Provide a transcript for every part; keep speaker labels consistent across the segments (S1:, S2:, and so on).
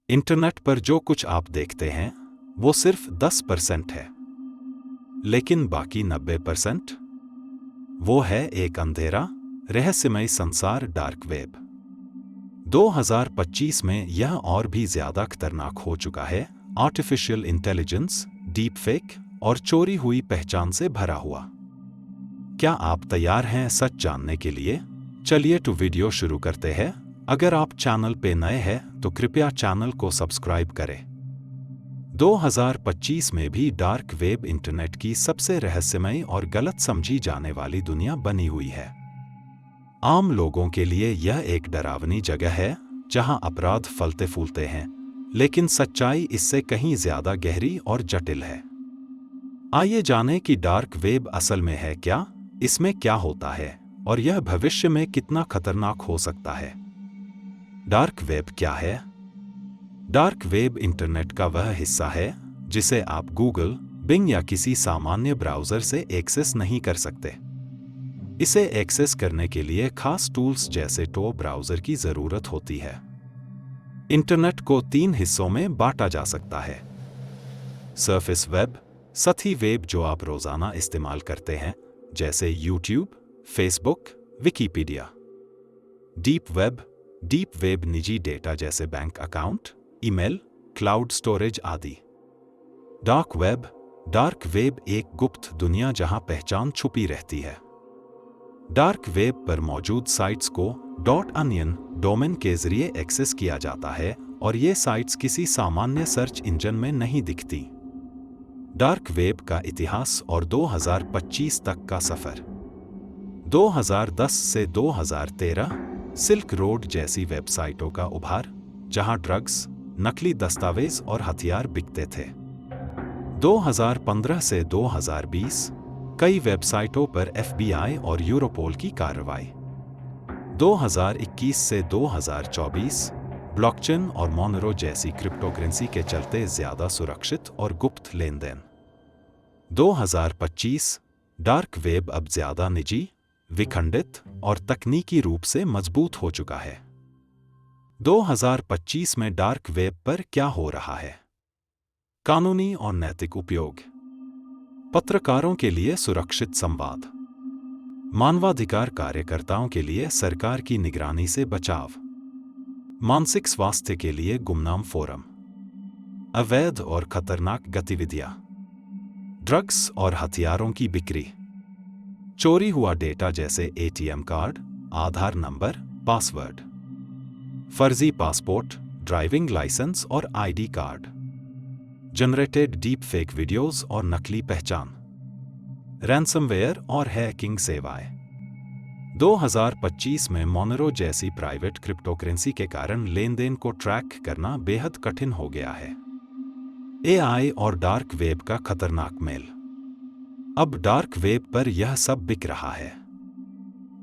S1: Internet पर जो कुछ आप देखते हैं वो सिर्फ 10% है, लेकिन बाकी 90% वो है एक अंधेरा रहस्यमय संसार, डार्क वेब। 2025 में यह और भी ज्यादा खतरनाक हो चुका है। आर्टिफिशियल इंटेलिजेंस, डीप फेक और चोरी हुई पहचान से भरा हुआ। क्या आप तैयार हैं सच जानने के लिए? चलिए तो वीडियो शुरू करते हैं। अगर आप चैनल पे नए हैं तो कृपया चैनल को सब्सक्राइब करें। 2025 में भी डार्क वेब इंटरनेट की सबसे रहस्यमय और गलत समझी जाने वाली दुनिया बनी हुई है। आम लोगों के लिए यह एक डरावनी जगह है जहां अपराध फलते फूलते हैं, लेकिन सच्चाई इससे कहीं ज्यादा गहरी और जटिल है। आइए जानें कि डार्क वेब असल में है क्या, इसमें क्या होता है और यह भविष्य में कितना खतरनाक हो सकता है। डार्क वेब क्या है? डार्क वेब इंटरनेट का वह हिस्सा है जिसे आप गूगल, बिंग या किसी सामान्य ब्राउज़र से एक्सेस नहीं कर सकते। इसे एक्सेस करने के लिए खास टूल्स जैसे टो ब्राउज़र की ज़रूरत होती है। इंटरनेट को 3 हिस्सों में बांटा जा सकता है। सरफेस वेब, सतही वेब जो आप रोज़ाना इस्तेमाल करते हैं, जैसे YouTube, Facebook, Wikipedia. Deep web निजी डेटा जैसे bank account, email, cloud storage आदि। डार्क वेब एक गुप्त दुनिया जहां पहचान छुपी रहती है। डार्क वेब पर मौजूद साइट्स को .onion डोमेन के जरिए एक्सेस किया जाता है और ये साइट्स किसी सामान्य सर्च इंजन में नहीं दिखती। डार्क वेब का इतिहास और 2025 तक का सफर। 2010 से 2013 सिल्क रोड जैसी वेबसाइटों का उभार, जहां ड्रग्स, नकली दस्तावेज और हथियार बिकते थे। 2015 से 2020 कई वेबसाइटों पर FBI और यूरोपोल की कार्रवाई। 2021 से 2024 ब्लॉकचेन और मोनेरो जैसी क्रिप्टोकरेंसी के चलते ज्यादा सुरक्षित और गुप्त लेन देन। 2025 डार्क वेब अब ज्यादा निजी, विखंडित और तकनीकी रूप से मजबूत हो चुका है। 2025 में डार्क वेब पर क्या हो रहा है? कानूनी और नैतिक उपयोग। पत्रकारों के लिए सुरक्षित संवाद। मानवाधिकार कार्यकर्ताओं के लिए सरकार की निगरानी से बचाव। मानसिक स्वास्थ्य के लिए गुमनाम फोरम। अवैध और खतरनाक गतिविधियां। ड्रग्स और हथियारों की बिक्री। चोरी हुआ डेटा जैसे ATM कार्ड, आधार नंबर, पासवर्ड। फर्जी पासपोर्ट, ड्राइविंग लाइसेंस और ID card. Generated deep fake videos और नकली पहचान। रैंसमवेयर और हैकिंग सेवाएं। 2025 में मोनेरो जैसी प्राइवेट क्रिप्टोकरेंसी के कारण लेन देन को ट्रैक करना बेहद कठिन हो गया है। AI और डार्क वेब का खतरनाक मेल। अब डार्क वेब पर यह सब बिक रहा है।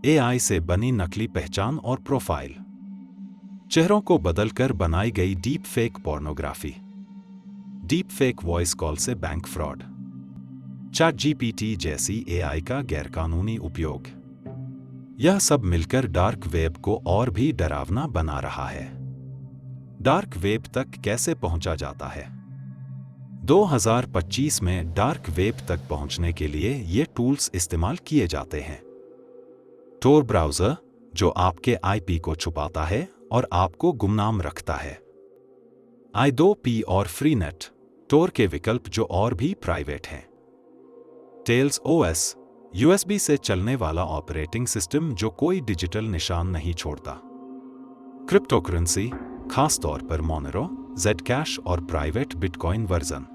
S1: AI से बनी नकली पहचान और प्रोफाइल। चेहरों को बदलकर बनाई गई deep fake pornography. Deep fake voice call से बैंक फ्रॉड। ChatGPT जैसी AI का गैरकानूनी उपयोग। यह सब मिलकर डार्क वेब को और भी डरावना बना रहा है। डार्क वेब तक कैसे पहुंचा जाता है? 2025 में डार्क वेब तक पहुंचने के लिए ये टूल्स इस्तेमाल किए जाते हैं। tor ब्राउज़र, जो आपके IP को छुपाता है और आपको गुमनाम रखता है। I2P और फ्रीनेट, tor के विकल्प जो और भी प्राइवेट हैं। टेल्स OS, USB से चलने वाला ऑपरेटिंग सिस्टम जो कोई डिजिटल निशान नहीं छोड़ता। क्रिप्टोकरेंसी, खासतौर पर मोनेरो, Zcash और private bitcoin version.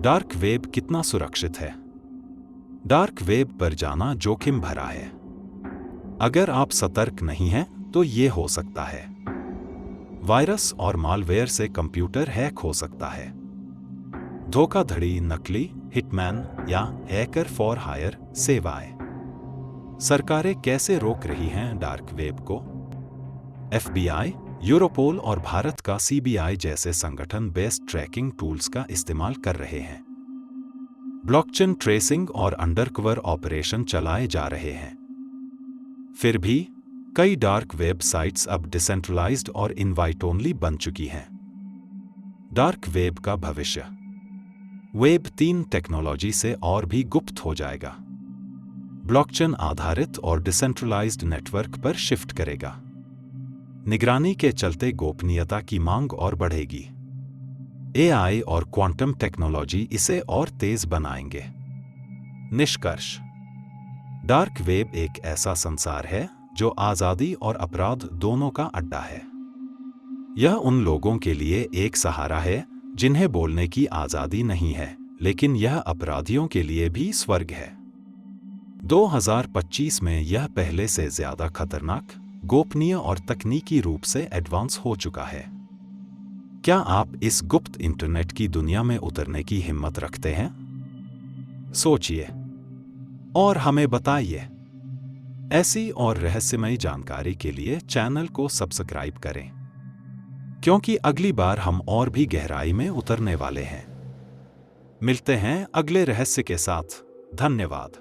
S1: Dark web कितना सुरक्षित है? डार्क वेब पर जाना जोखिम भरा है। अगर आप सतर्क नहीं हैं तो ये हो सकता है। वायरस और मालवेयर से कंप्यूटर हैक हो सकता है। धोखाधड़ी, नकली हिटमैन या हैकर फॉर हायर सेवाएं। सरकारें कैसे रोक रही हैं डार्क वेब को? FBI, यूरोपोल और भारत का CBI जैसे संगठन बेस्ड ट्रैकिंग टूल्स का इस्तेमाल कर रहे हैं। ब्लॉकचेन ट्रेसिंग और अंडरकवर ऑपरेशन चलाए जा रहे हैं। फिर भी कई डार्क वेब साइट्स अब डिसेंट्रलाइज्ड और इनवाइट ओनली बन चुकी हैं। डार्क वेब का भविष्य। वेब 3 टेक्नोलॉजी से और भी गुप्त हो जाएगा। ब्लॉकचेन आधारित और डिसेंट्रलाइज्ड नेटवर्क पर शिफ्ट करेगा। निगरानी के चलते गोपनीयता की मांग और बढ़ेगी। एआई और क्वांटम टेक्नोलॉजी इसे और तेज बनाएंगे। निष्कर्ष: डार्क वेब एक ऐसा संसार है जो आजादी और अपराध दोनों का अड्डा है। यह उन लोगों के लिए एक सहारा है जिन्हें बोलने की आजादी नहीं है, लेकिन यह अपराधियों के लिए भी स्वर्ग है। 2025 में यह पहले से ज्यादा खतरनाक, गोपनीय और तकनीकी रूप से एडवांस हो चुका है। क्या आप इस गुप्त इंटरनेट की दुनिया में उतरने की हिम्मत रखते हैं? सोचिए और हमें बताइए। ऐसी और रहस्यमयी जानकारी के लिए चैनल को सब्सक्राइब करें, क्योंकि अगली बार हम और भी गहराई में उतरने वाले हैं। मिलते हैं अगले रहस्य के साथ। धन्यवाद।